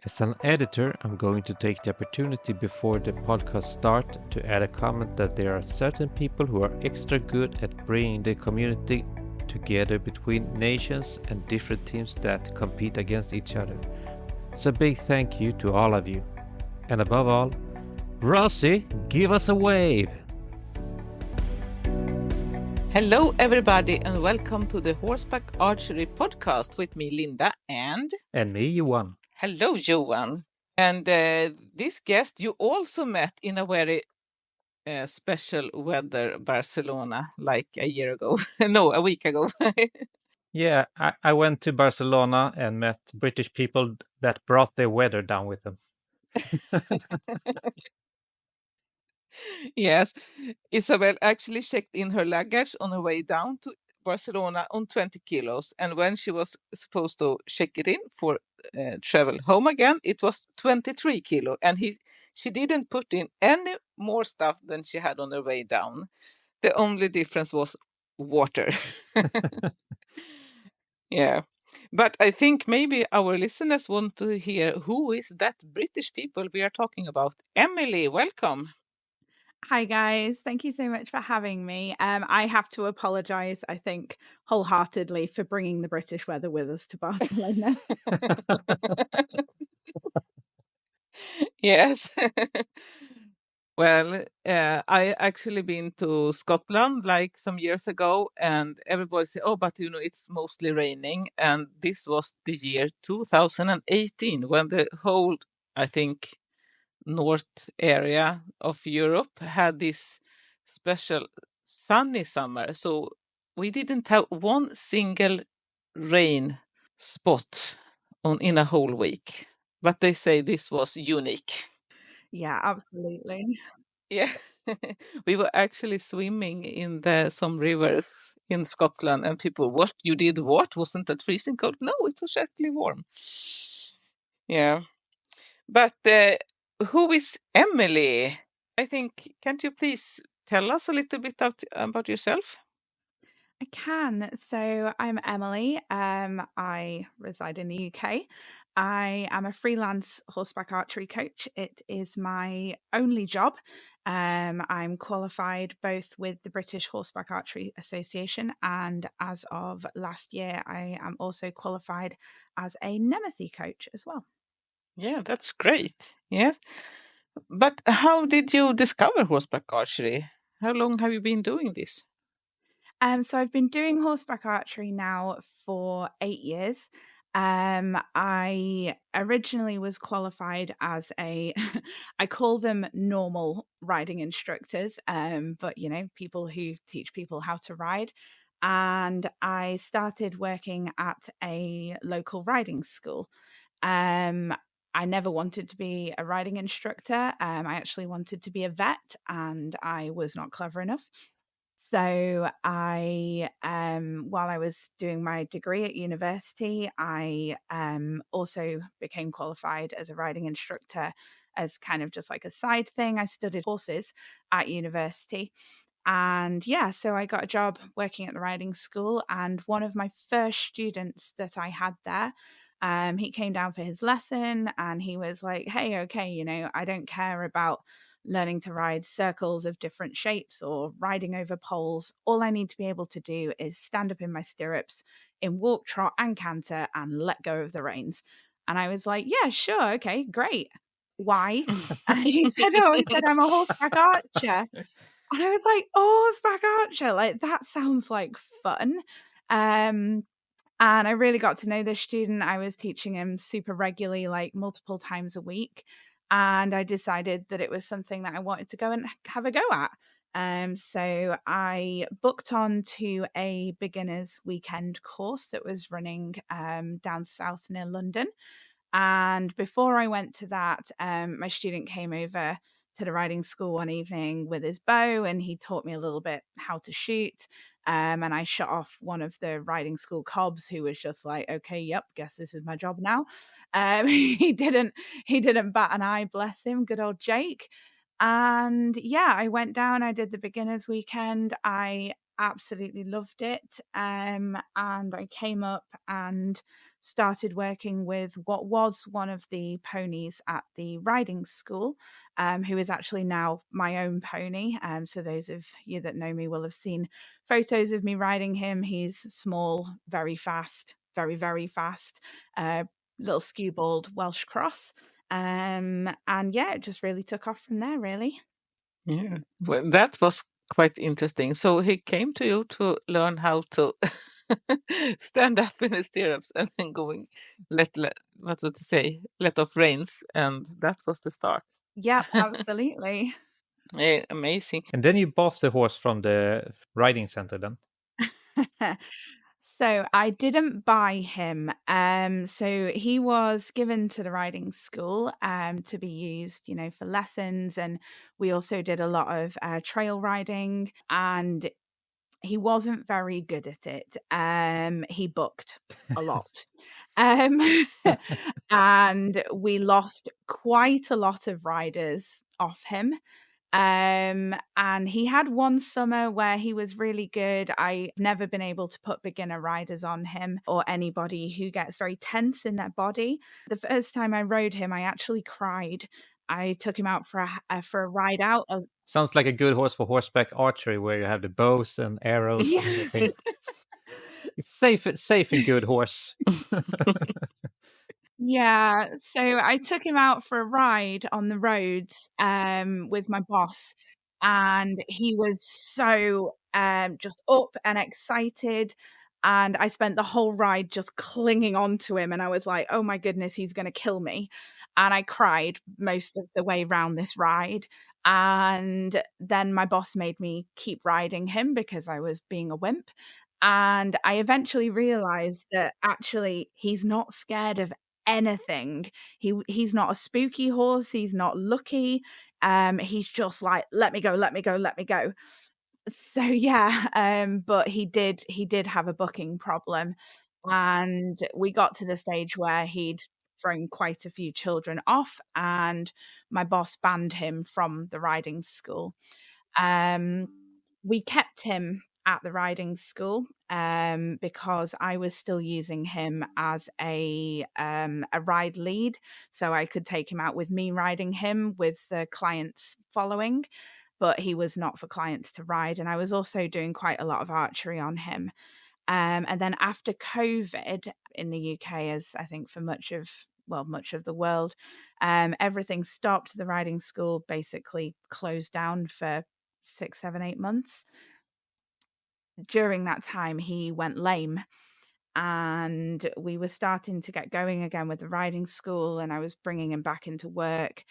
As an editor, I'm going to take the opportunity before the podcast start to add a comment that there are certain people who are extra good at bringing the community together between nations and different teams that compete against each other. So a big thank you to all of you. And above all, Rossi, give us a wave! Hello, everybody, and welcome to the Horseback Archery podcast with me, Linda, and me, Johan. Hello, Johan. And this guest you also met in a very special weather Barcelona, like a year ago. No, a week ago. Yeah, I went to Barcelona and met British people that brought their weather down with them. Yes, Isabel actually checked in her luggage on her way down to Barcelona on 20 kilos. And when she was supposed to check it in for travel home again, it was 23 kilo. And she didn't put in any more stuff than she had on her way down. The only difference was water. Yeah. But I think maybe our listeners want to hear who is that British people we are talking about. Emily, welcome. Hi, guys. Thank you so much for having me. I have to apologize, I think, wholeheartedly for bringing the British weather with us to Barcelona. Yes. Well, I actually been to Scotland like some years ago, and everybody said, "Oh, but it's mostly raining." And this was the year 2018 when the whole, I think, north area of Europe had this special sunny summer. So we didn't have one single rain spot in a whole week. But they say this was unique. Yeah, absolutely. Yeah. We were actually swimming in some rivers in Scotland, and people, what? You did what? Wasn't that freezing cold? No, it was actually warm. Yeah. But who is Emily? I think, can't you please tell us a little bit about yourself? I can. So I'm Emily. I reside in the UK. I am a freelance horseback archery coach. It is my only job. I'm qualified both with the British Horseback Archery Association, and as of last year, I am also qualified as a Nemethy coach as well. Yeah, that's great. Yes. But how did you discover horseback archery? How long have you been doing this? So I've been doing horseback archery now for 8 years. I originally was qualified as I call them normal riding instructors, but people who teach people how to ride. And I started working at a local riding school. Um, I never wanted to be a riding instructor. I actually wanted to be a vet, and I was not clever enough. So while I was doing my degree at university, I also became qualified as a riding instructor as kind of just like a side thing. I studied horses at university. And yeah, so I got a job working at the riding school. And one of my first students that I had there, he came down for his lesson and he was like, "Hey, okay, I don't care about learning to ride circles of different shapes or riding over poles. All I need to be able to do is stand up in my stirrups in walk, trot, and canter and let go of the reins." And I was like, "Yeah, sure. Okay, great. Why?" And he said, "I'm a horseback archer." And I was like, "Horseback archer, like that sounds like fun." And I really got to know this student. I was teaching him super regularly, like multiple times a week. And I decided that it was something that I wanted to go and have a go at. So I booked on to a beginner's weekend course that was running down south near London. And before I went to that, my student came over to the riding school one evening with his bow, and he taught me a little bit how to shoot. And I shot off one of the riding school cobs, who was just like, "Okay, yep, guess this is my job now." He didn't bat an eye, bless him, good old Jake. And yeah, I went down. I did the beginners weekend. I absolutely loved it. And I came up and started working with what was one of the ponies at the riding school, who is actually now my own pony. So those of you that know me will have seen photos of me riding him. He's small, very fast, very, very fast, little skewbald Welsh cross. And yeah, it just really took off from there, really. Yeah, well, that was quite interesting. So he came to you to learn how to stand up in the stirrups and then going what would you say, let off reins, and that was the start. Yep, absolutely. Yeah, amazing. And then you bought the horse from the riding center then? So I didn't buy him. So he was given to the riding school to be used, for lessons. And we also did a lot of trail riding, and he wasn't very good at it. He booked a lot. Um, and we lost quite a lot of riders off him. And he had one summer where he was really good. I've never been able to put beginner riders on him or anybody who gets very tense in their body. The first time I rode him, I actually cried. I took him out for a ride out. Sounds like a good horse for horseback archery, where you have the bows and arrows and Yeah. everything. It's safe and good horse. Yeah, so I took him out for a ride on the roads with my boss, and he was so just up and excited. And I spent the whole ride just clinging on to him, and I was like, oh my goodness, he's going to kill me. And I cried most of the way round this ride. And then my boss made me keep riding him because I was being a wimp. And I eventually realized that actually he's not scared of anything. He's not a spooky horse, he's not lucky. He's just like, let me go, let me go, let me go. So yeah, but he did have a booking problem, and we got to the stage where he'd thrown quite a few children off, and my boss banned him from the riding school. Um, we kept him at the riding school because I was still using him as a ride lead, so I could take him out with me riding him with the clients following. But he was not for clients to ride, and I was also doing quite a lot of archery on him. And then after COVID in the UK, as I think for much of the world, everything stopped. The riding school basically closed down for 6, 7, 8 months. During that time, he went lame, and we were starting to get going again with the riding school, and I was bringing him back into work.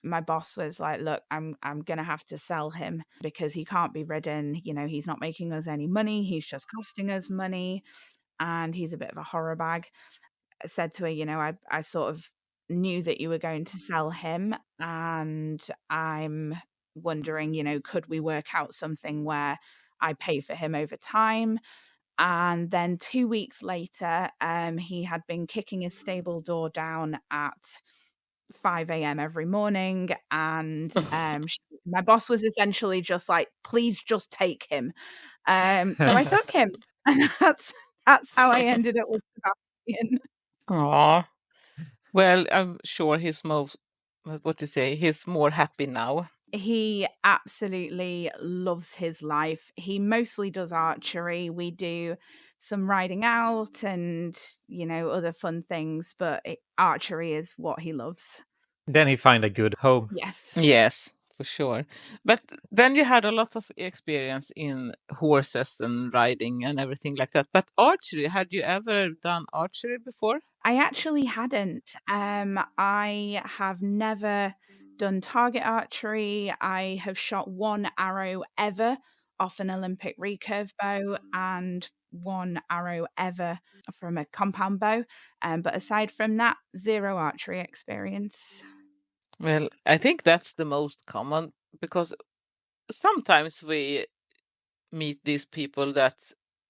My boss was like, look, I'm going to have to sell him because he can't be ridden. He's not making us any money. He's just costing us money, and he's a bit of a horror bag. I said to her, I sort of knew that you were going to sell him, and I'm wondering, could we work out something where I pay for him over time? And then 2 weeks later, he had been kicking his stable door down at 5 a.m. every morning. And my boss was essentially just like, please just take him. So I took him. And that's how I ended up with Sebastian. Aw. Well, I'm sure he's what to say, he's more happy now. He absolutely loves his life. He mostly does archery. We do some riding out and, other fun things, but archery is what he loves. Then he find a good home. Yes. Yes, for sure. But then you had a lot of experience in horses and riding and everything like that. But archery, had you ever done archery before? I actually hadn't. I have never done target archery. I have shot one arrow ever off an Olympic recurve bow and one arrow ever from a compound bow. But aside from that, zero archery experience. Well, I think that's the most common because sometimes we meet these people that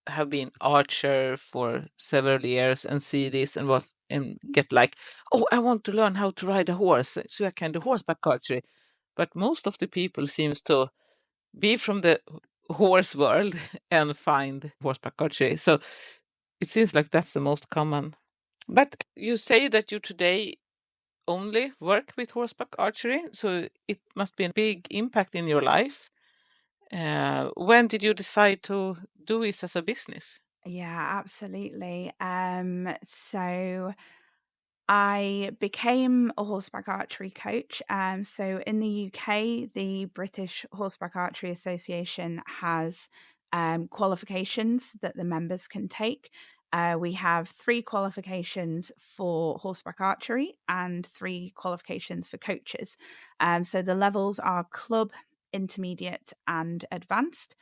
have been archer for several years and see this and get like, oh, I want to learn how to ride a horse so I can do horseback archery. But most of the people seems to be from the horse world and find horseback archery. So it seems like that's the most common. But you say that you today only work with horseback archery, so it must be a big impact in your life. When did you decide to do this as a business? Yeah, absolutely. So I became a horseback archery coach. So in the UK, the British Horseback Archery Association has qualifications that the members can take. We have 3 qualifications for horseback archery and 3 qualifications for coaches. So the levels are club, intermediate, and advanced.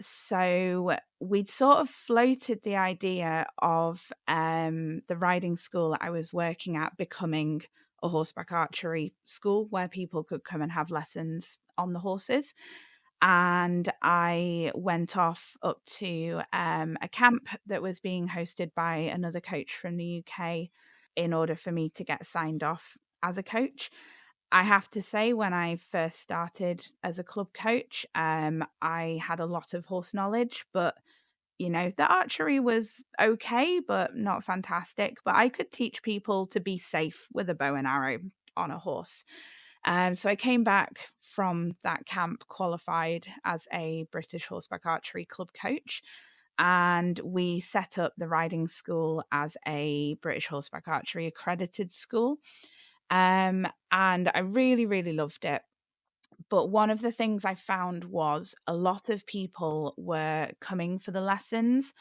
So we'd sort of floated the idea of the riding school that I was working at becoming a horseback archery school where people could come and have lessons on the horses. And I went off up to a camp that was being hosted by another coach from the UK in order for me to get signed off as a coach. I have to say, when I first started as a club coach, I had a lot of horse knowledge, but the archery was okay, but not fantastic. But I could teach people to be safe with a bow and arrow on a horse. So I came back from that camp qualified as a British Horseback Archery club coach. And we set up the riding school as a British Horseback Archery accredited school. And I really, really loved it. But one of the things I found was a lot of people were coming for the lessons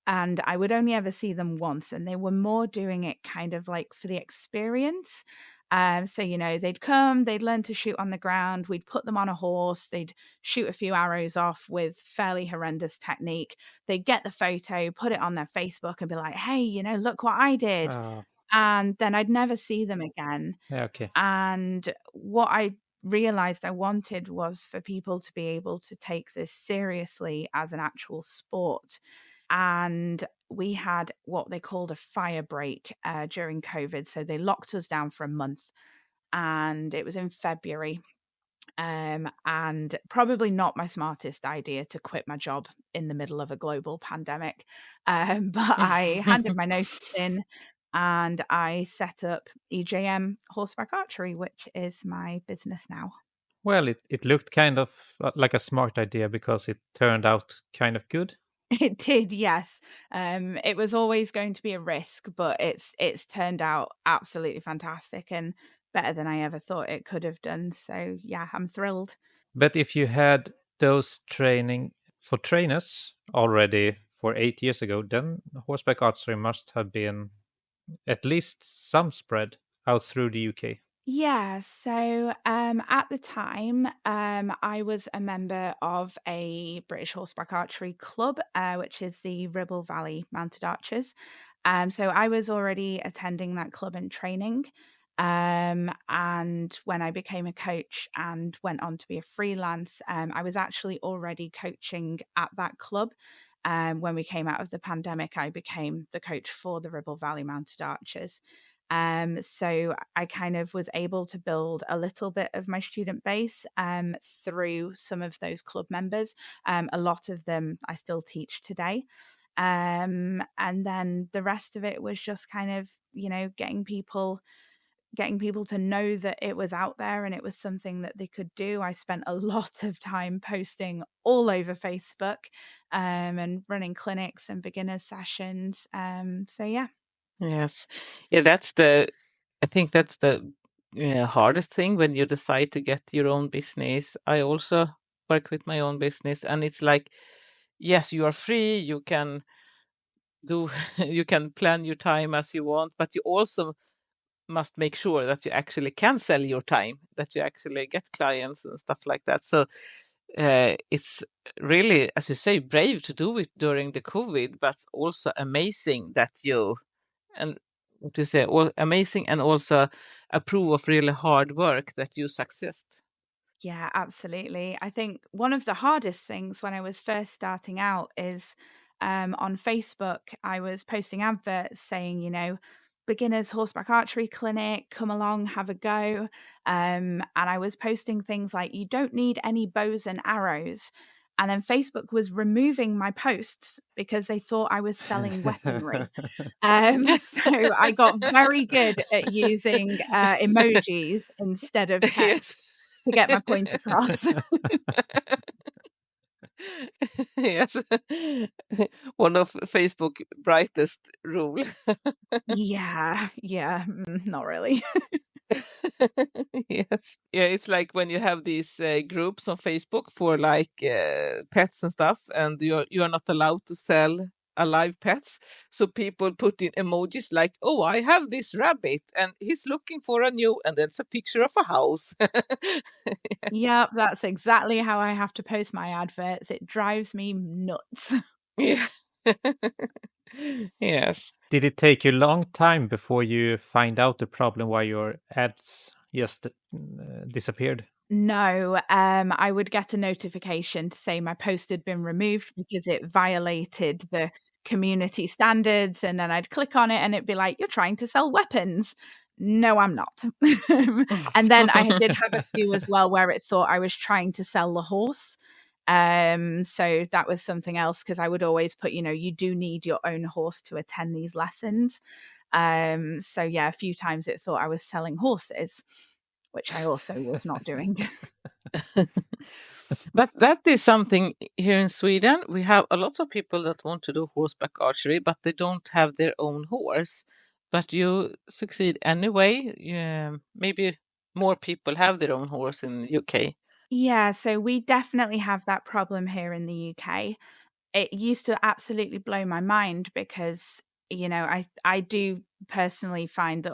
and I would only ever see them once, and they were more doing it kind of like for the experience. So, they'd come, they'd learn to shoot on the ground, we'd put them on a horse, they'd shoot a few arrows off with fairly horrendous technique. They'd get the photo, put it on their Facebook and be like, hey, look what I did. And then I'd never see them again. Yeah, okay. And what I realized I wanted was for people to be able to take this seriously as an actual sport. And we had what they called a fire break during COVID. So they locked us down for a month, and it was in February. And probably not my smartest idea to quit my job in the middle of a global pandemic. But I handed my notice in and I set up EJM Horseback Archery, which is my business now. Well, it looked kind of like a smart idea because it turned out kind of good. It did, yes. It was always going to be a risk, but it's turned out absolutely fantastic and better than I ever thought it could have done. So yeah, I'm thrilled. But if you had those training for trainers already for 8 years ago, then horseback archery must have been at least some spread out through the UK. Yeah, so at the time, I was a member of a British Horseback Archery Club, which is the Ribble Valley Mounted Archers. So I was already attending that club and training. And when I became a coach and went on to be a freelance, I was actually already coaching at that club. When we came out of the pandemic, I became the coach for the Ribble Valley Mounted Archers. So I kind of was able to build a little bit of my student base through some of those club members. A lot of them I still teach today. And then the rest of it was just kind of, getting people to know that it was out there and it was something that they could do. I spent a lot of time posting all over Facebook and running clinics and beginners sessions. So yeah. Yes. Yeah, I think that's the hardest thing when you decide to get your own business. I also work with my own business, and it's like, yes, you are free, you can do, you can plan your time as you want, but you also must make sure that you actually can sell your time, that you actually get clients and stuff like that. So it's really, as you say, brave to do it during the COVID, but also amazing that you, and what you say, amazing, and also a proof of really hard work that you succeed. Yeah, absolutely. I think one of the hardest things when I was first starting out is on Facebook, I was posting adverts saying, beginners horseback archery clinic, come along, have a go. And I was posting things like, you don't need any bows and arrows. And then Facebook was removing my posts because they thought I was selling weaponry. So I got very good at using emojis instead of text Yes. to get my point across. Yes. One of Facebook brightest rule. Yeah, not really. Yes. Yeah, it's like when you have these groups on Facebook for like pets and stuff, and you are not allowed to sell alive pets. So people put in emojis like, "Oh, I have this rabbit, and he's looking for a new," and that's a picture of a house. Yep, that's exactly how I have to post my adverts. It drives me nuts. Yeah. Yes. Did it take you a long time before you find out the problem why your ads just disappeared? No, I would get a notification to say my post had been removed because it violated the community standards, and then I'd click on it and it'd be like, "You're trying to sell weapons." No, I'm not. And then I did have a few as well where it thought I was trying to sell the horse. So that was something else because I would always put, you do need your own horse to attend these lessons. So yeah, a few times it thought I was selling horses, which I also was not doing. But that is something here in Sweden. We have a lot of people that want to do horseback archery, but they don't have their own horse. But you succeed anyway. Yeah, maybe more people have their own horse in the UK. Yeah, so we definitely have that problem here in the UK. It used to absolutely blow my mind because, I do personally find that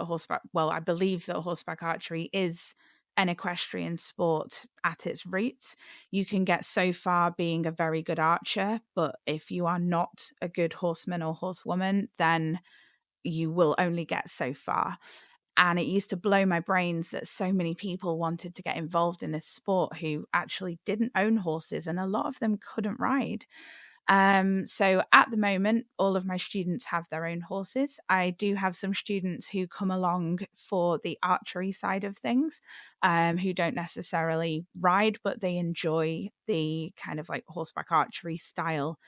I believe that horseback archery is an equestrian sport at its roots. You can get so far being a very good archer, but if you are not a good horseman or horsewoman, then you will only get so far. And it used to blow my brains that so many people wanted to get involved in this sport who actually didn't own horses, and a lot of them couldn't ride. So at the moment, all of my students have their own horses. I do have some students who come along for the archery side of things, who don't necessarily ride, but they enjoy the kind of like horseback archery style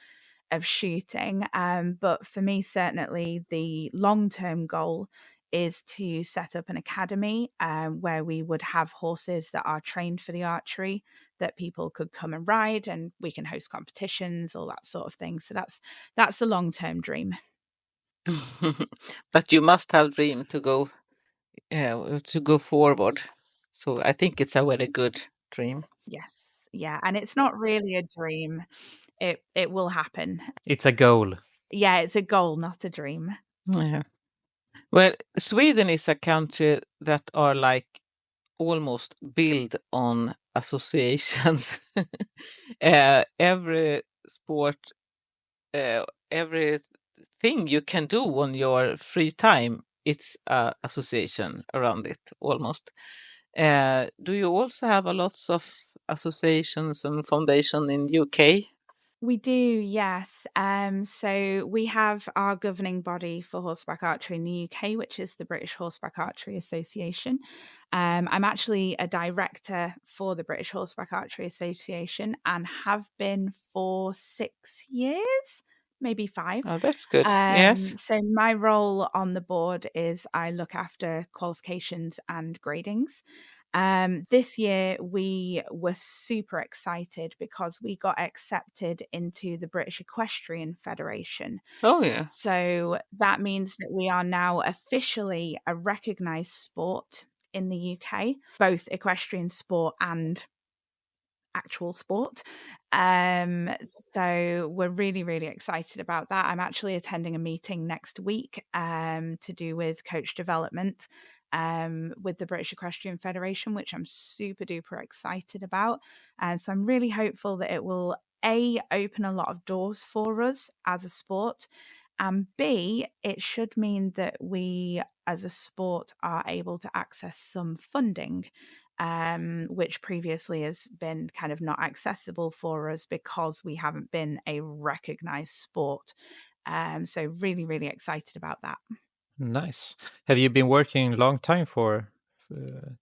of shooting. But for me, certainly the long-term goal is to set up an academy where we would have horses that are trained for the archery that people could come and ride, and we can host competitions, all that sort of thing. So that's the long-term dream. But you must have dream to go forward. So I think it's a very good dream. Yes. Yeah. And it's not really a dream. It will happen. It's a goal. Yeah, it's a goal, not a dream. Yeah. Well, Sweden is a country that are like almost built on associations. Every sport, everything you can do on your free time, it's a association around it almost. Do you also have a lots of associations and foundation in UK? We do, yes. So we have our governing body for horseback archery in the UK, which is the British Horseback Archery Association. I'm actually a director for the British Horseback Archery Association and have been for 6 years, maybe 5. Oh, that's good. Yes. So my role on the board is I look after qualifications and gradings. This year we were super excited because we got accepted into the British Equestrian Federation. Oh, yeah. So that means that we are now officially a recognised sport in the UK, both equestrian sport and actual sport. So we're really, really excited about that. I'm actually attending a meeting next week to do with coach development with the British Equestrian Federation, which I'm super duper excited about. And so I'm really hopeful that it will open a lot of doors for us as a sport, and B, it should mean that we as a sport are able to access some funding, which previously has been kind of not accessible for us because we haven't been a recognized sport. So really, really excited about that. Nice. Have you been working a long time for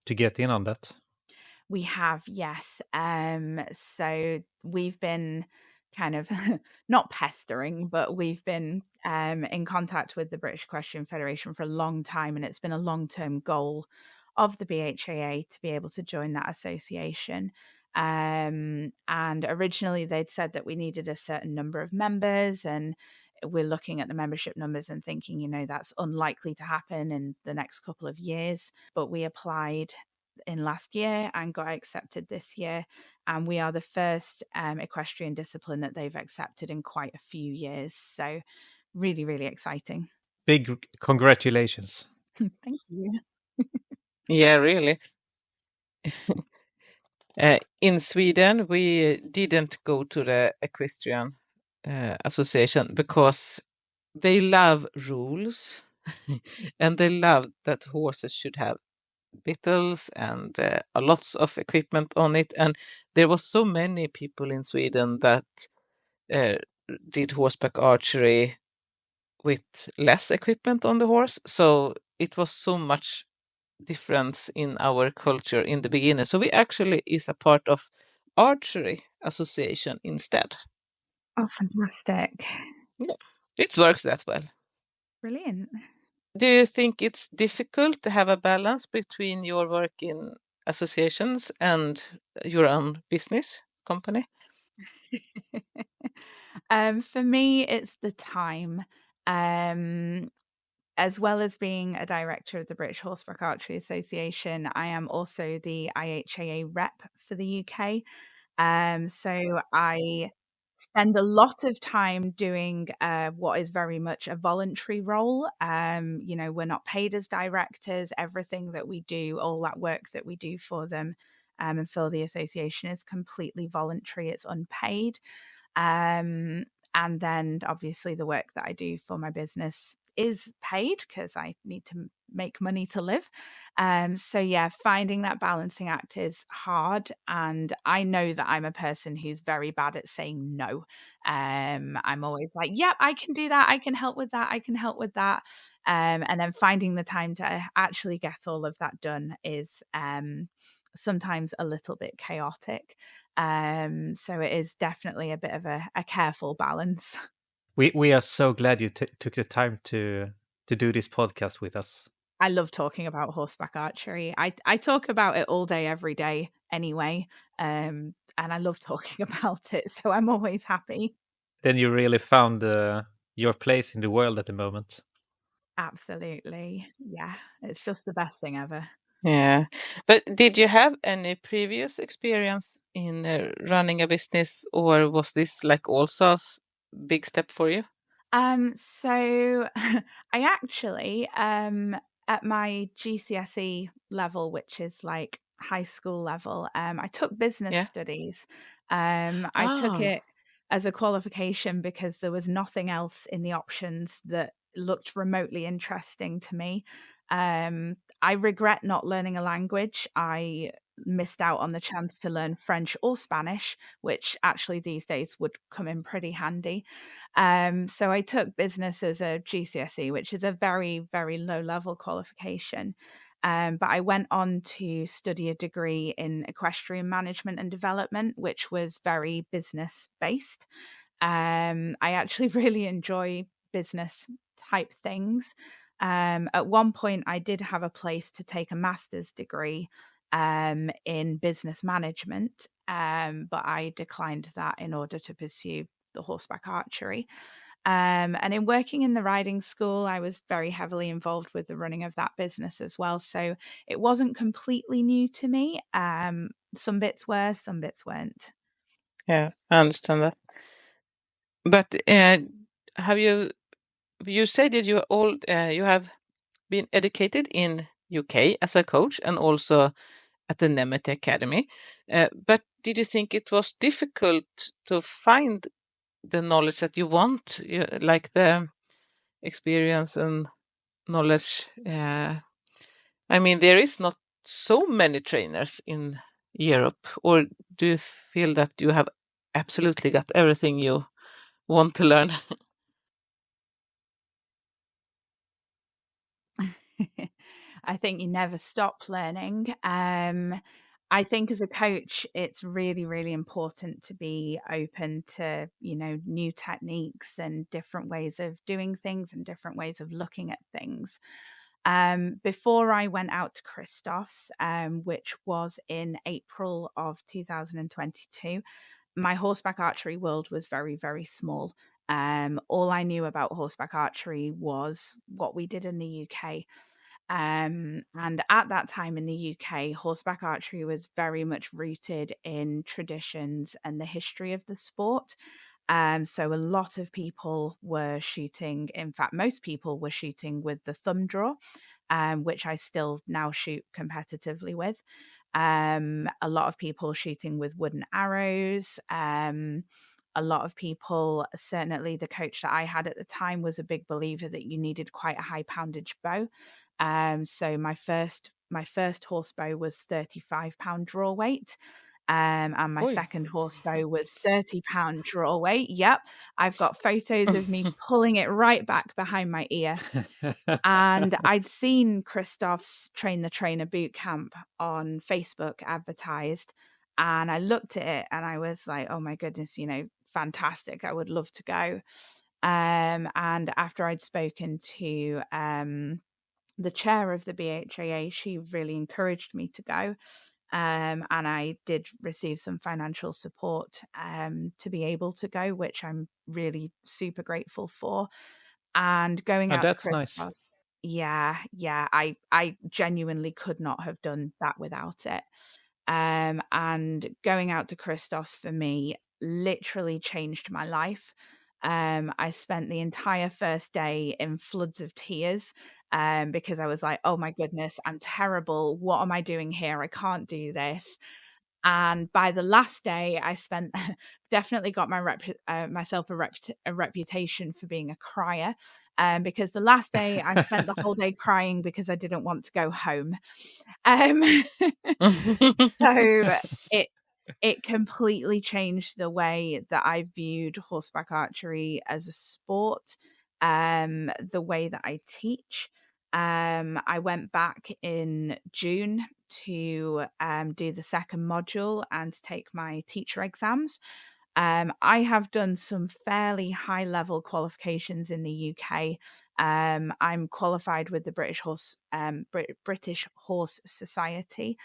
to get in on that? We have, yes. So we've been kind of not pestering, but we've been in contact with the British Equestrian Federation for a long time, and it's been a long-term goal of the BHAA to be able to join that association. And originally they'd said that we needed a certain number of members, and we're looking at the membership numbers and thinking, that's unlikely to happen in the next couple of years. But we applied in last year and got accepted this year. And we are the first equestrian discipline that they've accepted in quite a few years. So really, really exciting. Big congratulations. Thank you. Yeah, really. In Sweden, we didn't go to the equestrian association because they love rules and they love that horses should have bittles and lots of equipment on it. And there was so many people in Sweden that did horseback archery with less equipment on the horse. So it was so much difference in our culture in the beginning. So we actually is a part of archery association instead. Oh, fantastic. Yeah, it works that well. Brilliant. Do you think it's difficult to have a balance between your work in associations and your own business company? For me, it's the time. As well as being a director of the British Horseback Archery Association, I am also the IHAA rep for the UK. So I spend a lot of time doing what is very much a voluntary role. We're not paid as directors. Everything that we do, all that work that we do for them and for the association is completely voluntary. It's unpaid. Um, and then obviously the work that I do for my business is paid because I need to make money to live. So yeah, finding that balancing act is hard. And I know that I'm a person who's very bad at saying no. I'm always like, yep, I can do that. I can help with that. I can help with that. And then finding the time to actually get all of that done is sometimes a little bit chaotic. So it is definitely a bit of a careful balance. We are so glad you took the time to do this podcast with us. I love talking about horseback archery. I talk about it all day, every day anyway. And I love talking about it. So I'm always happy. Then you really found your place in the world at the moment. Absolutely. Yeah. It's just the best thing ever. Yeah. But did you have any previous experience in running a business, or was this like also a big step for you? So I actually, at my GCSE level, which is like high school level, I took business Yeah. studies. I took Oh, it as a qualification because there was nothing else in the options that looked remotely interesting to me. I regret not learning a language. I missed out on the chance to learn French or Spanish, which actually these days would come in pretty handy. So I took business as a GCSE, which is a very, very low level qualification. But I went on to study a degree in equestrian management and development, which was very business based. I actually really enjoy business type things. At one point, I did have a place to take a master's degree in business management, but I declined that in order to pursue the horseback archery. And in working in the riding school, I was very heavily involved with the running of that business as well. So it wasn't completely new to me. Some bits were, some bits weren't. yeah, I understand that. But have you said that you have been educated in UK as a coach and also at the Nemeth Academy. But did you think it was difficult to find the knowledge that you want, like the experience and knowledge? I mean, there is not so many trainers in Europe, or do you feel that you have absolutely got everything you want to learn? I think you never stop learning. I think as a coach, it's really, really important to be open to, new techniques and different ways of doing things and different ways of looking at things. Before I went out to Christoph's, which was in April of 2022, my horseback archery world was very, very small. All I knew about horseback archery was what we did in the UK. And at that time in the UK, horseback archery was very much rooted in traditions and the history of the sport. So a lot of people were shooting, in fact, most people were shooting with the thumb draw, which I still now shoot competitively with. A lot of people shooting with wooden arrows. A lot of people, certainly the coach that I had at the time, was a big believer that you needed quite a high poundage bow. So my first horse bow was 35-pound draw weight. And my Oi. second horse bow was 30-pound draw weight. Yep. I've got photos of me pulling it right back behind my ear. And I'd seen Christoph's Train the Trainer boot camp on Facebook advertised. And I looked at it and I was like, oh my goodness, fantastic. I would love to go. And after I'd spoken to the chair of the BHAA, she really encouraged me to go. And I did receive some financial support to be able to go, which I'm really super grateful for. And going out to That's nice. Christmas, I genuinely could not have done that without it. And going out to Christos for me literally changed my life. I spent the entire first day in floods of tears because I was like, oh my goodness, I'm terrible. What am I doing here? I can't do this. And by the last day, I spent definitely got myself a reputation for being a crier, because the last day I spent the whole day crying because I didn't want to go home. Um, so it completely changed the way that I viewed horseback archery as a sport, the way that I teach. I went back in June to do the second module and take my teacher exams. I have done some fairly high level qualifications in the UK. I'm qualified with the British Horse Society,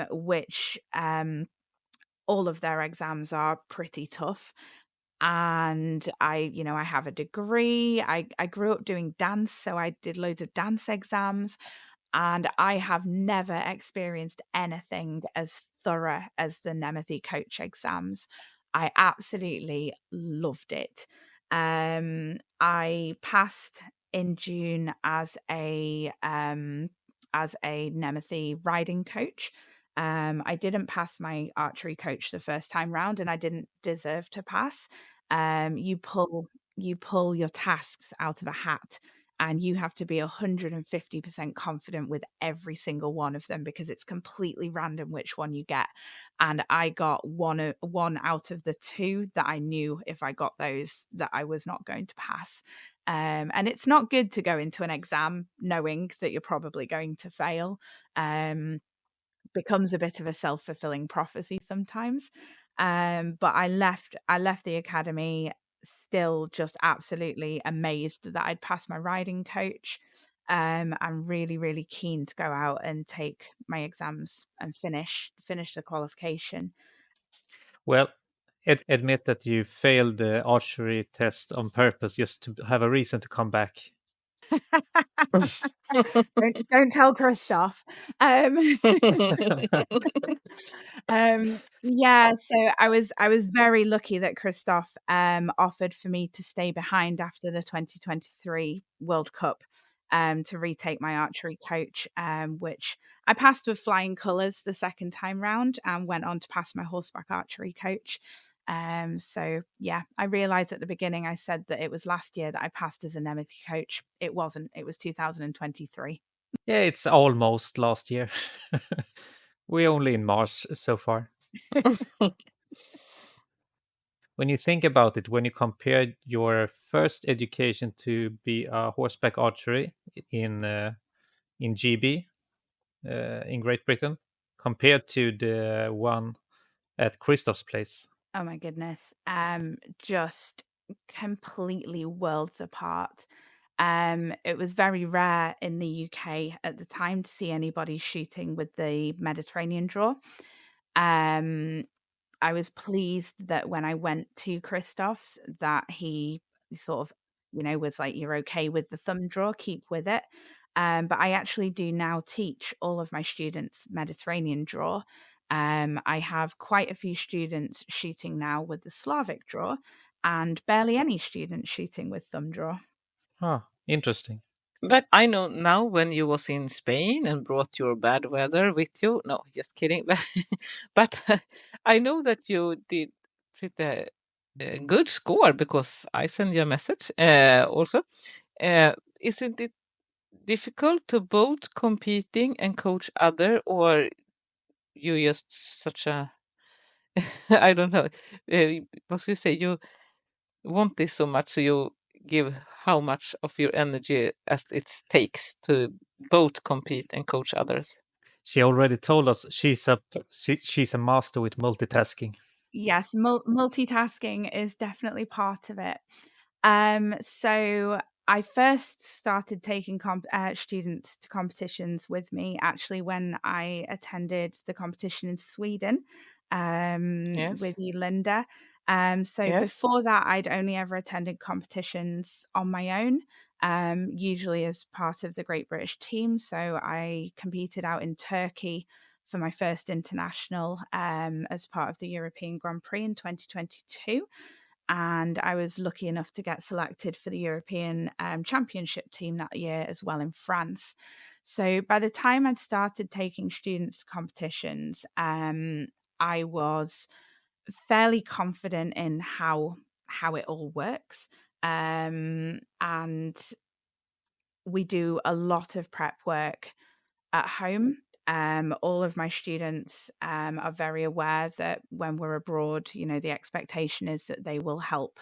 which all of their exams are pretty tough. And I have a degree. I grew up doing dance, so I did loads of dance exams. And I have never experienced anything as thorough as the Nemethy coach exams. I absolutely loved it. I passed in June as a Nemethy riding coach. I didn't pass my archery coach the first time round, and I didn't deserve to pass. You pull your tasks out of a hat, and you have to be 150% confident with every single one of them because it's completely random which one you get. And I got one out of the two that I knew if I got those that I was not going to pass. And it's not good to go into an exam knowing that you're probably going to fail. Becomes a bit of a self-fulfilling prophecy sometimes. But I left the academy still just absolutely amazed that I'd passed my riding coach. I'm really, really keen to go out and take my exams and finish the qualification. Well, admit that you failed the archery test on purpose just to have a reason to come back. Don't tell Christoph. Yeah, so I was very lucky that Christoph offered for me to stay behind after the 2023 World Cup to retake my archery coach, which I passed with flying colours the second time round and went on to pass my horseback archery coach. So yeah, I realized at the beginning I said that it was last year that I passed as a Nemethy coach. It wasn't. It was 2023. Yeah, it's almost last year. We're only in March so far. When you think about it, when you compare your first education to be a horseback archery in GB in Great Britain compared to the one at Christoph's place? Oh my goodness. Just completely worlds apart. It was very rare in the UK at the time to see anybody shooting with the Mediterranean draw. Um, I was pleased that when I went to Christoph's that he sort of, was like, "You're okay with the thumb draw, keep with it." But I actually do now teach all of my students Mediterranean draw. I have quite a few students shooting now with the Slavic draw, and barely any students shooting with thumb draw. Oh, interesting. But I know now when you was in Spain and brought your bad weather with you. No, just kidding. But I know that you did pretty good score because I sent you a message also. Isn't it difficult to both competing and coach other, or you just such a I don't know. What you say? You want this so much, so you give how much of your energy as it takes to both compete and coach others. She already told us she's a master with multitasking. Yes, multitasking is definitely part of it. So I first started taking students to competitions with me actually when I attended the competition in Sweden Yes, with you, Linda. So yes. before that, I'd only ever attended competitions on my own, usually as part of the Great British team. So I competed out in Turkey for my first international as part of the European Grand Prix in 2022. And I was lucky enough to get selected for the European Championship team that year as well in France. So by the time I'd started taking students to competitions, I was fairly confident in how it all works. And we do a lot of prep work at home. All of my students are very aware that when we're abroad, the expectation is that they will help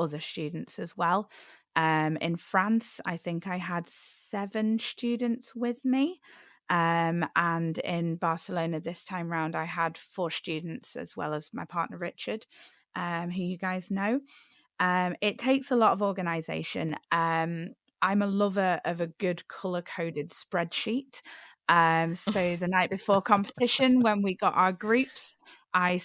other students as well. In France, I think I had 7 students with me. And in Barcelona this time round, I had 4 students as well as my partner Richard, who you guys know. It takes a lot of organization. I'm a lover of a good color coded spreadsheet. So the night before competition, when we got our groups, I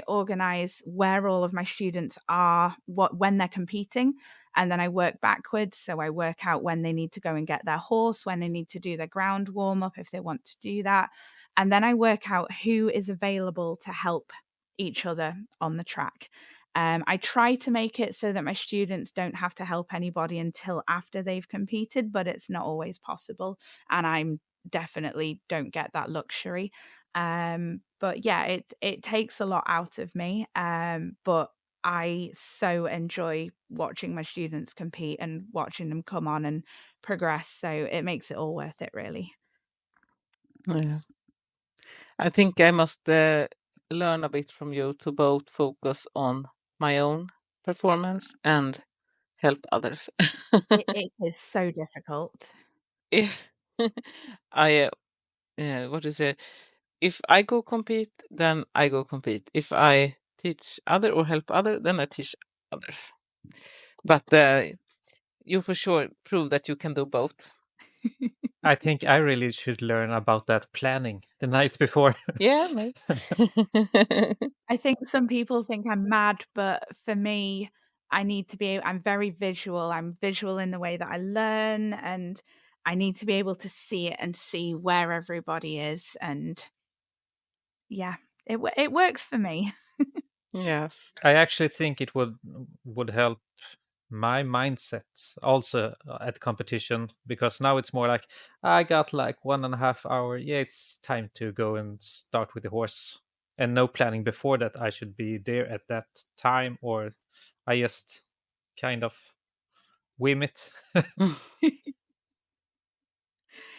organize where all of my students are, when they're competing, and then I work backwards. So I work out when they need to go and get their horse, when they need to do their ground warm up if they want to do that. And then I work out who is available to help each other on the track. I try to make it so that my students don't have to help anybody until after they've competed, but it's not always possible. And I'm definitely don't get that luxury. But yeah, it takes a lot out of me. But I so enjoy watching my students compete and watching them come on and progress. So it makes it all worth it, really. Yeah. I think I must learn a bit from you to both focus on my own performance and help others. It is so difficult. Eh, I what is it? If I go compete, then I go compete. If I teach other or help other, then I teach others. But you for sure prove that you can do both. I think I really should learn about that planning the night before. Yeah, maybe. I think some people think I'm mad, but for me, I'm very visual. I'm visual in the way that I learn, and I need to be able to see it and see where everybody is. And yeah, it works for me. Yes. I actually think it would help my mindset also at competition, because now it's more like I got like 1.5 hour. Yeah, it's time to go and start with the horse, and no planning before that. I should be there at that time, or I just kind of whim it.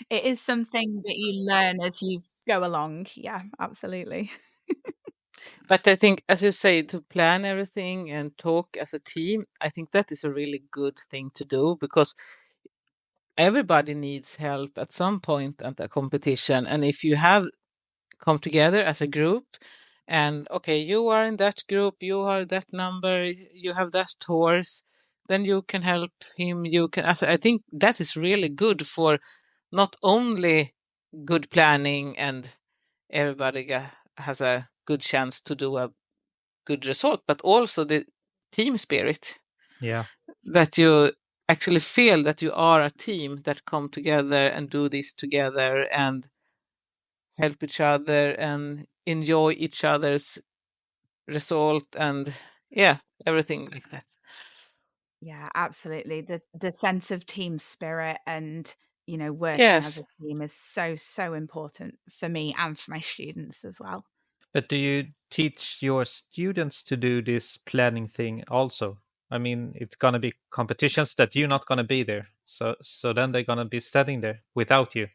It is something that you learn as you go along. Yeah, absolutely. But I think, as you say, to plan everything and talk as a team, I think that is a really good thing to do because everybody needs help at some point at a competition. And if you have come together as a group and, okay, you are in that group, you are that number, you have that horse, then you can help him, you can, I think that is really good for not only good planning and everybody has a good chance to do a good result, but also the team spirit. Yeah. That you actually feel that you are a team that come together and do this together and help each other and enjoy each other's result and everything like that. Yeah, absolutely. The sense of team spirit and, working as Yes. a team is so, so important for me and for my students as well. But do you teach your students to do this planning thing also? I mean, it's gonna be competitions that you're not gonna be there. So then they're gonna be standing there without you.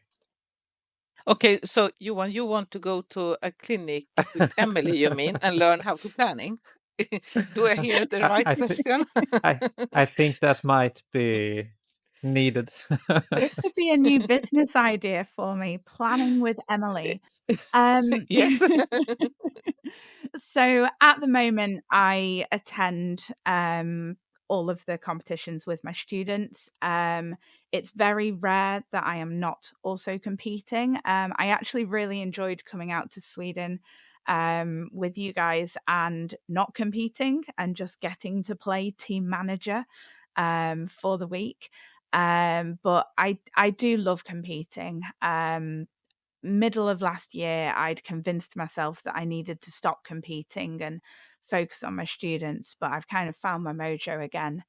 Okay, so you want to go to a clinic with Emily, you mean, and learn how to planning? Do I hear the I, right I, thi- question? I I think that might be needed. This could be a new business idea for me, planning with Emily. Um, Yes. so at the moment, I attend all of the competitions with my students. It's very rare that I am not also competing. I actually really enjoyed coming out to Sweden with you guys and not competing and just getting to play team manager for the week. But I do love competing. Middle of last year, I'd convinced myself that I needed to stop competing and focus on my students, but I've kind of found my mojo again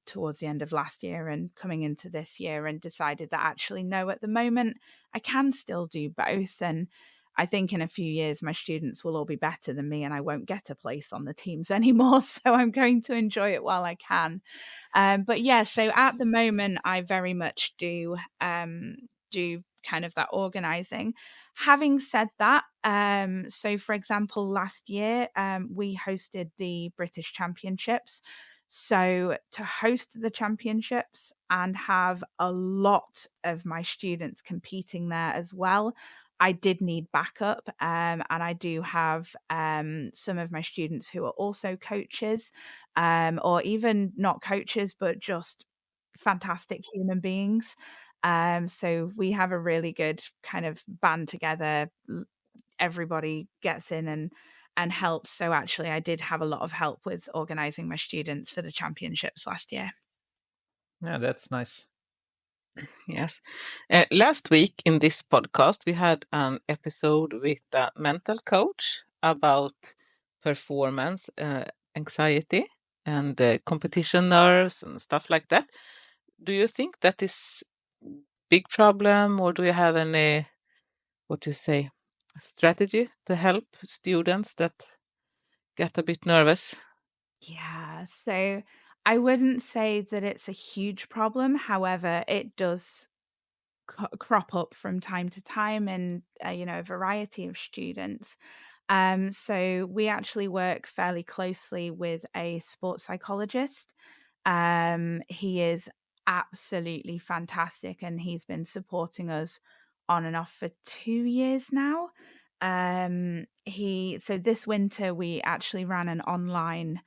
towards the end of last year and coming into this year, and decided that actually, no, at the moment, I can still do both. And I think in a few years, my students will all be better than me and I won't get a place on the teams anymore. So I'm going to enjoy it while I can. But yeah, so at the moment, I very much do kind of that organizing. Having said that, so for example, last year we hosted the British Championships. So to host the championships and have a lot of my students competing there as well, I did need backup. And I do have some of my students who are also coaches, or even not coaches, but just fantastic human beings. So we have a really good kind of band together. Everybody gets in and helps. So actually, I did have a lot of help with organizing my students for the championships last year. Yeah, that's nice. Yes. Last week in this podcast, we had an episode with a mental coach about performance, anxiety, and competition nerves and stuff like that. Do you think that is big problem, or do you have any, what do you say, strategy to help students that get a bit nervous? Yeah. So I wouldn't say that it's a huge problem. However, it does crop up from time to time in a variety of students. So we actually work fairly closely with a sports psychologist. He is absolutely fantastic, and he's been supporting us on and off for 2 years now. So this winter we actually ran an online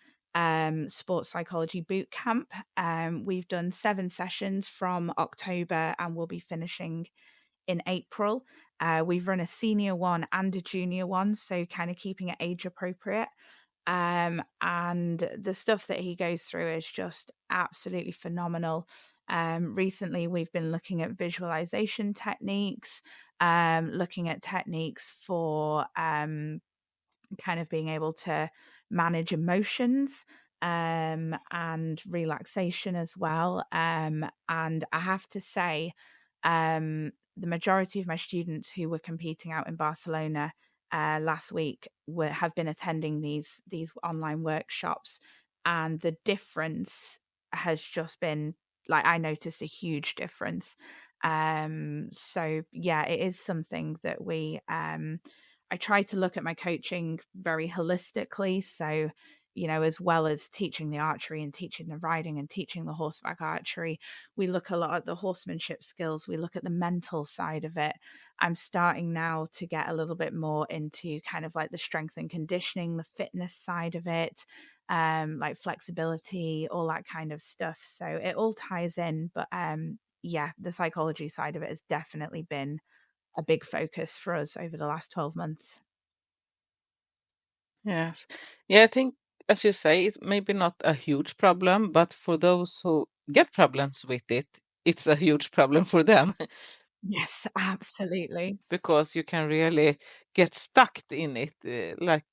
sports psychology boot camp. We've done 7 sessions from October and we'll be finishing in April. We've run a senior one and a junior one, so kind of keeping it age appropriate. And the stuff that he goes through is just absolutely phenomenal. Recently, we've been looking at visualization techniques, looking at techniques for kind of being able to manage emotions and relaxation as well. And I have to say, the majority of my students who were competing out in Barcelona last week have been attending these online workshops, and the difference has just been like I noticed a huge difference. So yeah, it is something that I try to look at my coaching very holistically. So, as well as teaching the archery and teaching the riding and teaching the horseback archery, we look a lot at the horsemanship skills. We look at the mental side of it. I'm starting now to get a little bit more into kind of like the strength and conditioning, the fitness side of it, like flexibility, all that kind of stuff. So it all ties in. But yeah, the psychology side of it has definitely been a big focus for us over the last 12 months. Yes. Yeah, I think, as you say, it's maybe not a huge problem, but for those who get problems with it, it's a huge problem for them Yes, absolutely. because you can really get stuck in it. Like,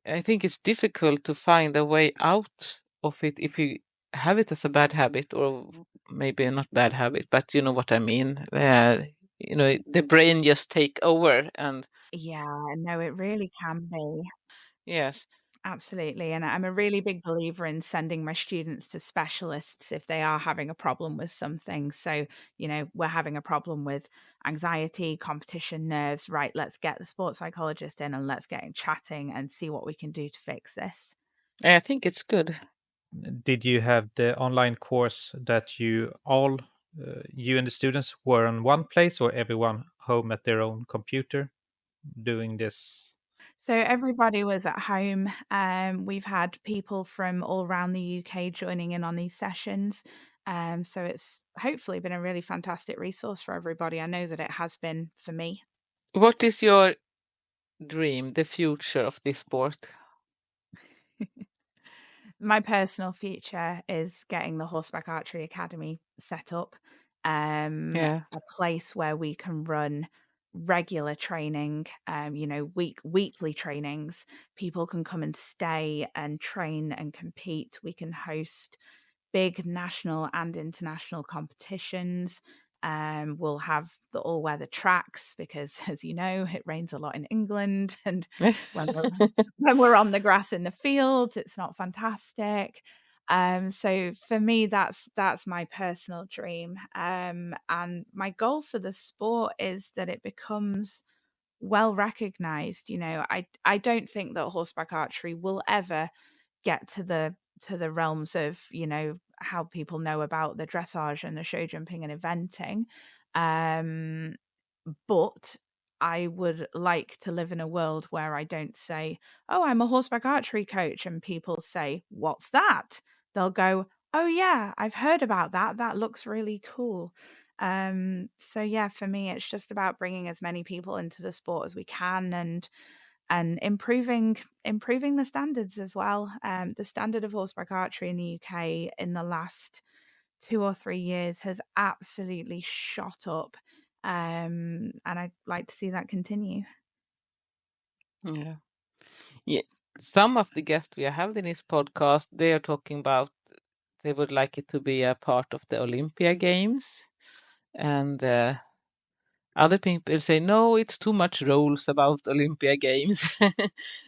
I think it's difficult to find a way out of it if you have it as a bad habit, or maybe not bad habit, but you know what I mean. The brain just take over, and Yeah, no, it really can be. yes. Absolutely. And I'm a really big believer in sending my students to specialists if they are having a problem with something. So, we're having a problem with anxiety, competition, nerves. Right, let's get the sports psychologist in and let's get chatting and see what we can do to fix this. I think it's good. Did you have the online course that you and the students were on one place, or everyone home at their own computer doing this? So everybody was at home. We've had people from all around the UK joining in on these sessions. So it's hopefully been a really fantastic resource for everybody. I know that it has been for me. What is your dream, the future of this sport? My personal future is getting the Horseback Archery Academy set up, Yeah. a place where we can run regular training, weekly trainings. People can come and stay and train and compete. We can host big national and international competitions. We'll have the all-weather tracks because, as you know, it rains a lot in England, and when we're when we're on the grass in the fields, it's not fantastic. So for me, that's my personal dream. And my goal for the sport is that it becomes well recognized. I don't think that horseback archery will ever get to the realms of how people know about the dressage and the show jumping and eventing, but I would like to live in a world where I don't say, oh, I'm a horseback archery coach, and people say, what's that? They'll go, oh yeah, I've heard about that looks really cool. So yeah, for me it's just about bringing as many people into the sport as we can, and improving the standards as well. The standard of horseback archery in the UK in the last 2 or 3 years has absolutely shot up, and I'd like to see that continue. Yeah. Yeah. Some of the guests we have in this podcast, they are talking about they would like it to be a part of the Olympia Games, and other people say no, it's too much rules about Olympia Games.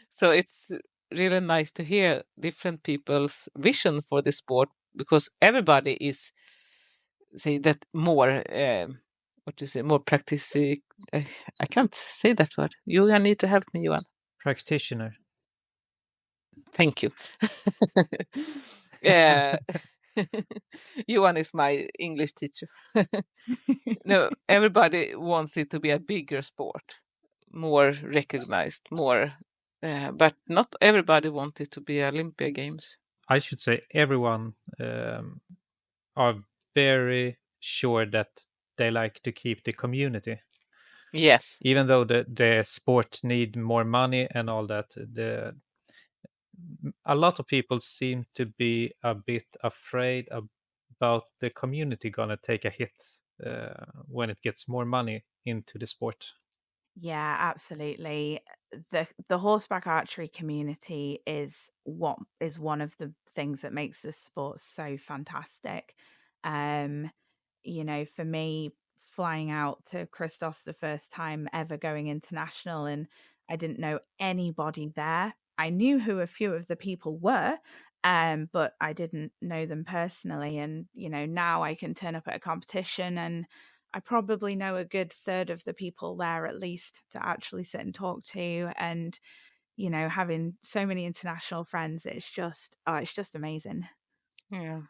So it's really nice to hear different people's vision for the sport, because everybody is say that more what do you say, more practice. I can't say that word. You need to help me, Johan. Practitioner. Thank you. Yeah. Johan is my English teacher. No, everybody wants it to be a bigger sport, more recognized, more, but not everybody wants it to be Olympia Games. I should say everyone are very sure that they like to keep the community. Yes. Even though the sport need more money and all that, a lot of people seem to be a bit afraid about the community gonna take a hit when it gets more money into the sport. Yeah, absolutely. The horseback archery community is one of the things that makes this sport so fantastic. Um, for me, flying out to Christoph the first time ever going international, and I didn't know anybody there. I knew who a few of the people were, but I didn't know them personally. And, now I can turn up at a competition and I probably know a good third of the people there at least to actually sit and talk to. And you know, having so many international friends, it's just amazing. Yeah.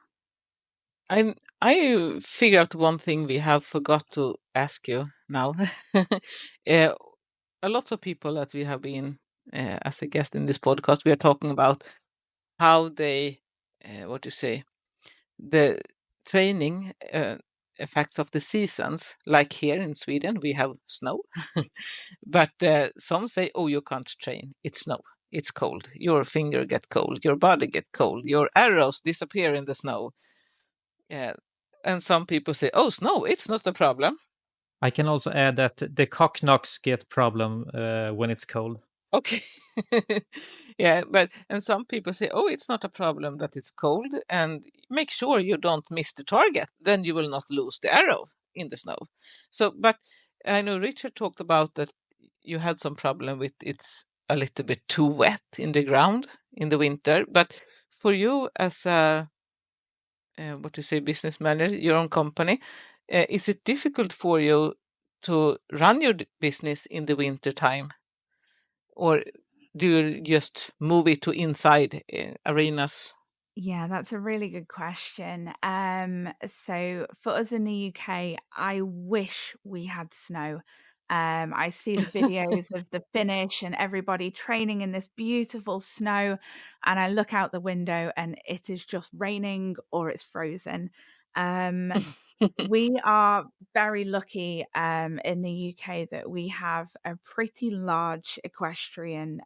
I figured out one thing we have forgot to ask you now. uh, a lot of people that we have been as a guest in this podcast, we are talking about how they, what do you say, the training effects of the seasons. Like here in Sweden, we have snow, but some say, "Oh, you can't train; it's snow, it's cold. Your finger get cold, your body get cold, your arrows disappear in the snow." Yeah, and some people say, "Oh, snow, it's not a problem." I can also add that the cock knocks get problem when it's cold. Okay. Yeah, but and some people say, "Oh, it's not a problem that it's cold, and make sure you don't miss the target. Then you will not lose the arrow in the snow." So, but I know Richard talked about that you had some problem with it's a little bit too wet in the ground in the winter. But for you as a what do you say, business manager, your own company, is it difficult for you to run your business in the winter time, or do you just move it to inside arenas? Yeah, that's a really good question. So for us in the UK, I wish we had snow. I see the videos of the finish and everybody training in this beautiful snow, and I look out the window and it is just raining or it's frozen. Um, we are very lucky in the UK that we have a pretty large equestrian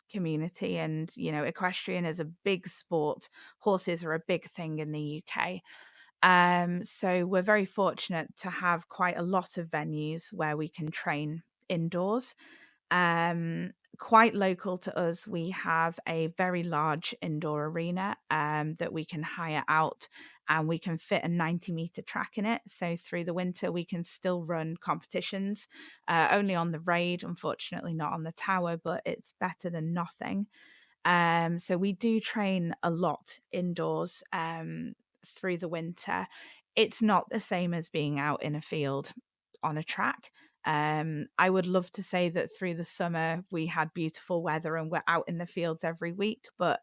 community, and you know, equestrian is a big sport. Horses are a big thing in the UK. So we're very fortunate to have quite a lot of venues where we can train indoors. um, Quite local to us, we have a very large indoor arena that we can hire out, and we can fit a 90-meter track in it. So through the winter, we can still run competitions, only on the raid, unfortunately, not on the tower, but it's better than nothing. So we do train a lot indoors through the winter. It's not the same as being out in a field on a track. I would love to say that through the summer we had beautiful weather and we're out in the fields every week, but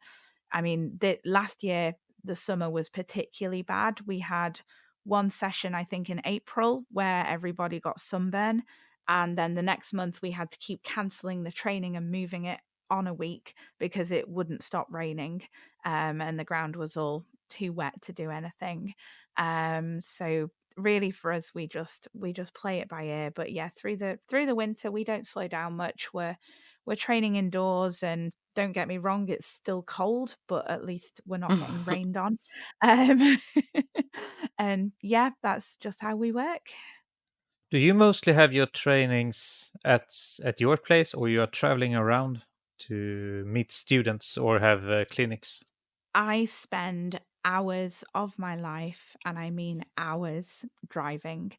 I mean, last year the summer was particularly bad. We had one session, I think, in April where everybody got sunburn, and then the next month we had to keep cancelling the training and moving it on a week because it wouldn't stop raining, and the ground was all too wet to do anything. So really for us, we just play it by ear. But yeah, through the winter we don't slow down much. We're training indoors, and don't get me wrong, it's still cold, but at least we're not getting rained on. um, and yeah, that's just how we work. Do you mostly have your trainings at your place, or you are traveling around to meet students or have clinics? I spend hours of my life, and I mean hours, driving.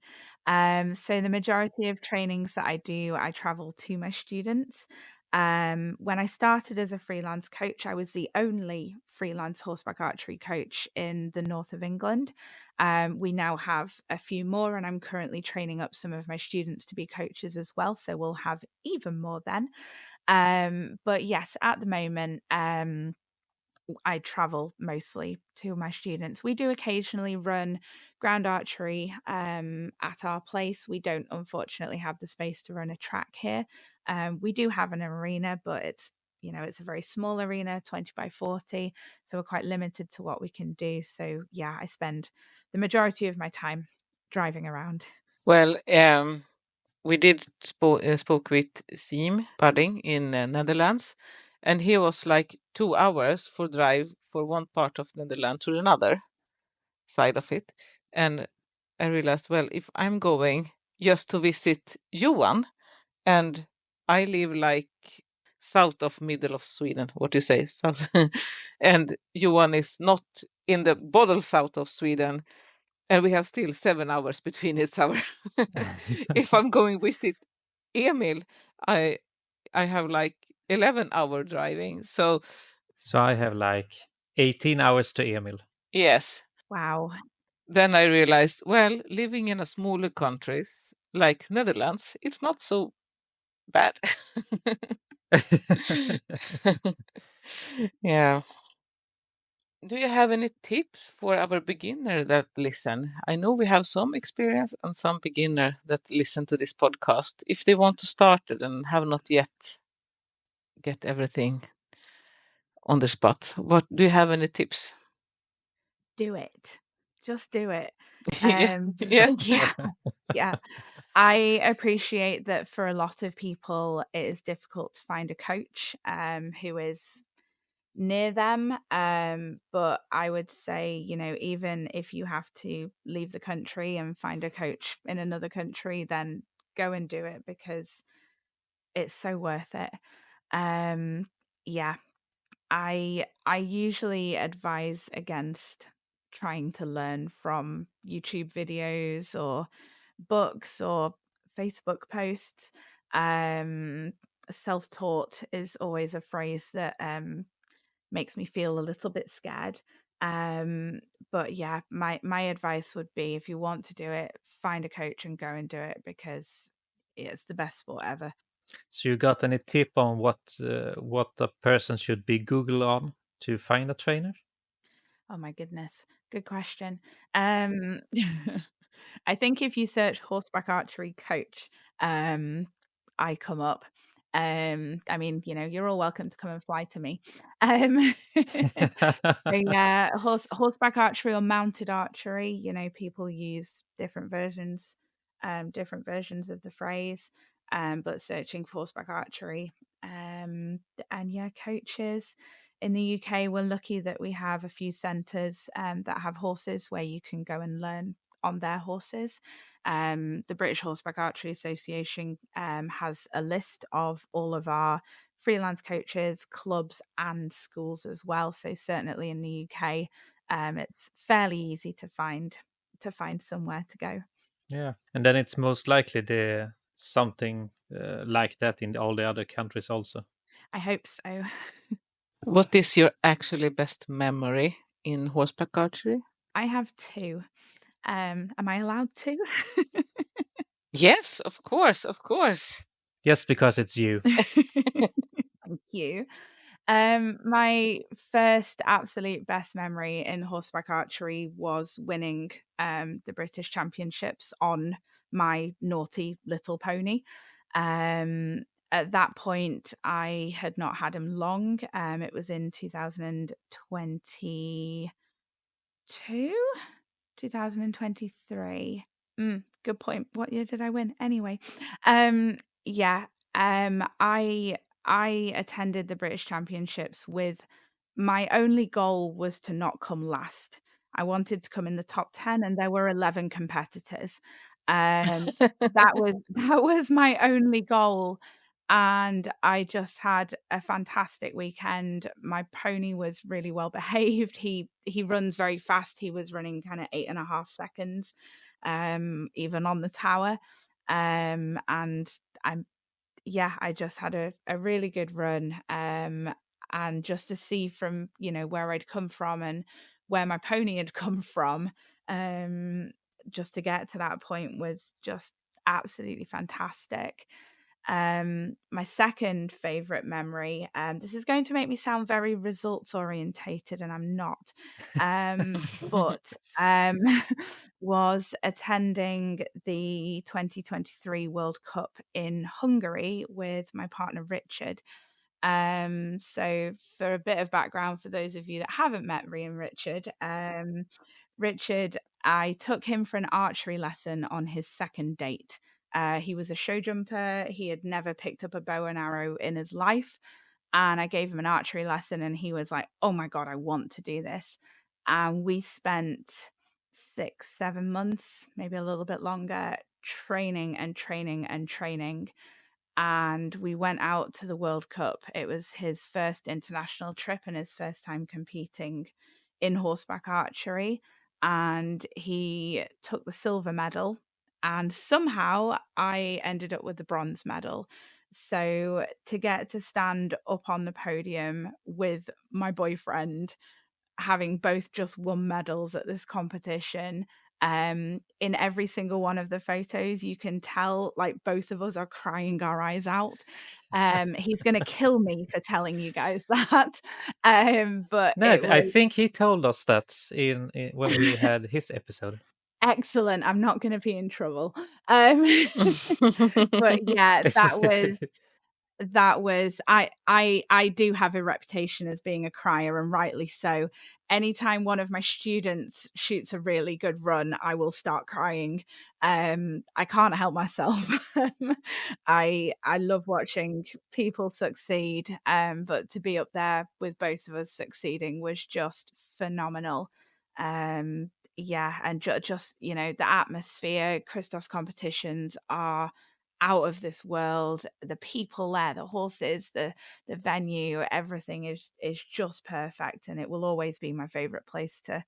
So the majority of trainings that I do, I travel to my students. When I started as a freelance coach, I was the only freelance horseback archery coach in the north of England. We now have a few more, and I'm currently training up some of my students to be coaches as well. So we'll have even more then. But yes, at the moment, I travel mostly to my students. We do occasionally run ground archery at our place. We don't, unfortunately, have the space to run a track here. We do have an arena, but it's a very small arena, 20 by 40. So we're quite limited to what we can do. So yeah, I spend the majority of my time driving around. Well, we did spoke with Siem Budding in Netherlands, and he was like 2 hours for drive for one part of Netherlands to another side of it. And I realized, well, if I'm going just to visit Johan, and I live like south of middle of Sweden, what do you say, south, and Johan is not in the bottle south of Sweden, and we have still 7 hours between each hour. If I'm going visit Emil, I I have like 11-hour driving. So So I have like 18 hours to Emil. yes, Wow. then I realized, well, living in a smaller countries like Netherlands, it's not so bad. Yeah. Do you have any tips for our beginner that listen? I know we have some experience and some beginner that listen to this podcast. If they want to start it and have not yet get everything on the spot, what do you have any tips? Do it. Just do it. Yes. Yes. Yeah, yeah. I appreciate that for a lot of people, it is difficult to find a coach who is near them. But I would say, even if you have to leave the country and find a coach in another country, then go and do it because it's so worth it. Yeah, I usually advise against trying to learn from YouTube videos or books or Facebook posts. Self-taught is always a phrase that makes me feel a little bit scared. But yeah, my advice would be if you want to do it, find a coach and go and do it because it's the best sport ever. So you got any tip on what a person should be Google on to find a trainer? Oh my goodness. Good question. Um I think if you search horseback archery coach, I come up. I mean, you're all welcome to come and fly to me. So yeah, horseback archery or mounted archery, people use different versions of the phrase. But searching for horseback archery. And yeah, coaches. In the UK, we're lucky that we have a few centres that have horses where you can go and learn on their horses. The British Horseback Archery Association has a list of all of our freelance coaches, clubs, and schools as well. So certainly in the UK, it's fairly easy to find somewhere to go. Yeah, and then it's most likely the something like that in all the other countries also. I hope so. What is your actually best memory in horseback archery? I have two. Am I allowed to? Yes, of course, of course. Just because it's you. Thank you. My first absolute best memory in horseback archery was winning the British Championships on my naughty little pony. At that point, I had not had him long. It was in 2022, 2023. Good point. What year did I win? Anyway, yeah. I attended the British Championships with my only goal was to not come last. I wanted to come in the top 10 and there were 11 competitors. That was my only goal and I just had a fantastic weekend. My pony was really well behaved. He runs very fast. He was running kind of 8.5 seconds, even on the tower. And I just had a really good run. And just to see from, where I'd come from and where my pony had come from, just to get to that point was just absolutely fantastic. My second favorite memory, this is going to make me sound very results orientated, and I'm not. But was attending the 2023 World Cup in Hungary with my partner Richard. So for a bit of background for those of you that haven't met Rhea and Richard, Richard, I took him for an archery lesson on his second date. He was a show jumper. He had never picked up a bow and arrow in his life. And I gave him an archery lesson, and he was like, oh my God, I want to do this. And we spent 6-7 months, maybe a little bit longer, training and training and training. And we went out to the World Cup. It was his first international trip and his first time competing in horseback archery. And he took the silver medal. And somehow I ended up with the bronze medal. So to get to stand up on the podium with my boyfriend, having both just won medals at this competition, In every single one of the photos, you can tell like both of us are crying our eyes out. He's going to kill me for telling you guys that. But No, it I was think he told us that in when we had his episode. excellent. I'm not going to be in trouble. But yeah, I do have a reputation as being a crier, and rightly so. Anytime one of my students shoots a really good run, I will start crying. I can't help myself. I love watching people succeed, but to be up there with both of us succeeding was just phenomenal. Yeah, and just the atmosphere. Christoph's competitions are out of this world. The people there, the horses, the venue, everything is just perfect, and it will always be my favorite place to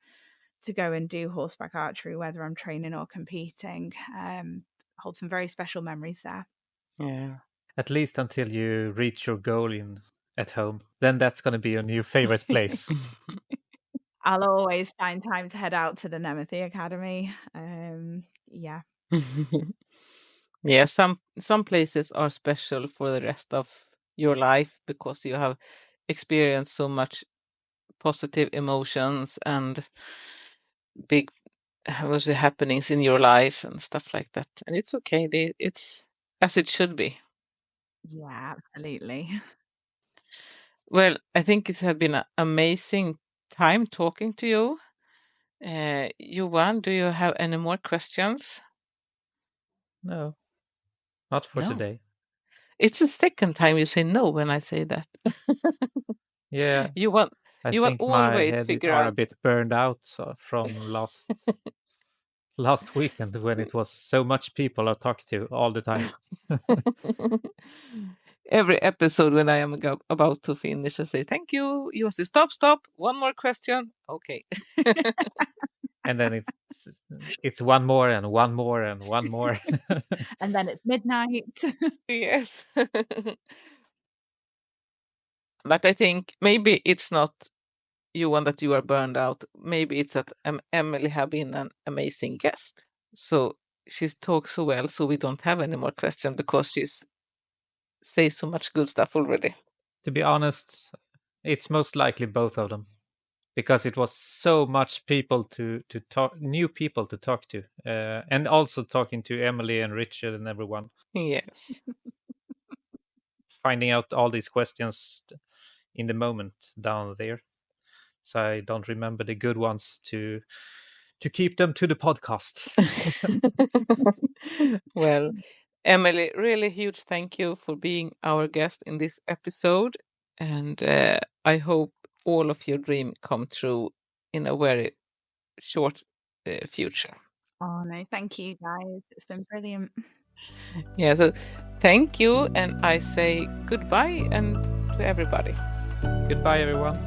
go and do horseback archery, whether I'm training or competing. Hold some very special memories there. Yeah. At least until you reach your goal at home. Then that's going to be your new favorite place. I'll always find time to head out to the Nemethy Academy. Yeah. Yeah, some places are special for the rest of your life because you have experienced so much positive emotions and big happenings in your life and stuff like that. And it's okay. It's as it should be. Yeah, absolutely. Well, I think it has been an amazing time talking to you. Johan, do you have any more questions? No, not for No. today. It's the second time you say no when I say that. Yeah, You want I you will think my always head figure are a out. bit burned out from last weekend when it was so much people I talked to all the time. Every episode when I am about to finish, I say thank you. You say stop. One more question. Okay. And then it's one more and one more and one more. And then it's midnight. Yes. But I think maybe it's not Johan that you are burned out. Maybe it's that Emily have been an amazing guest. So she's talked so well, so we don't have any more questions because she's say so much good stuff already. To be honest, it's most likely both of them, because it was so much people to talk, new people to talk to, and also talking to Emily and Richard and everyone, Yes. finding out all these questions in the moment down there. So I don't remember the good ones to keep them to the podcast. Well, Emily, really huge thank you for being our guest in this episode. And I hope all of your dream come true in a very short future. Oh no, thank you guys. It's been brilliant. Yeah, so thank you. And I say goodbye and to everybody. Goodbye, everyone.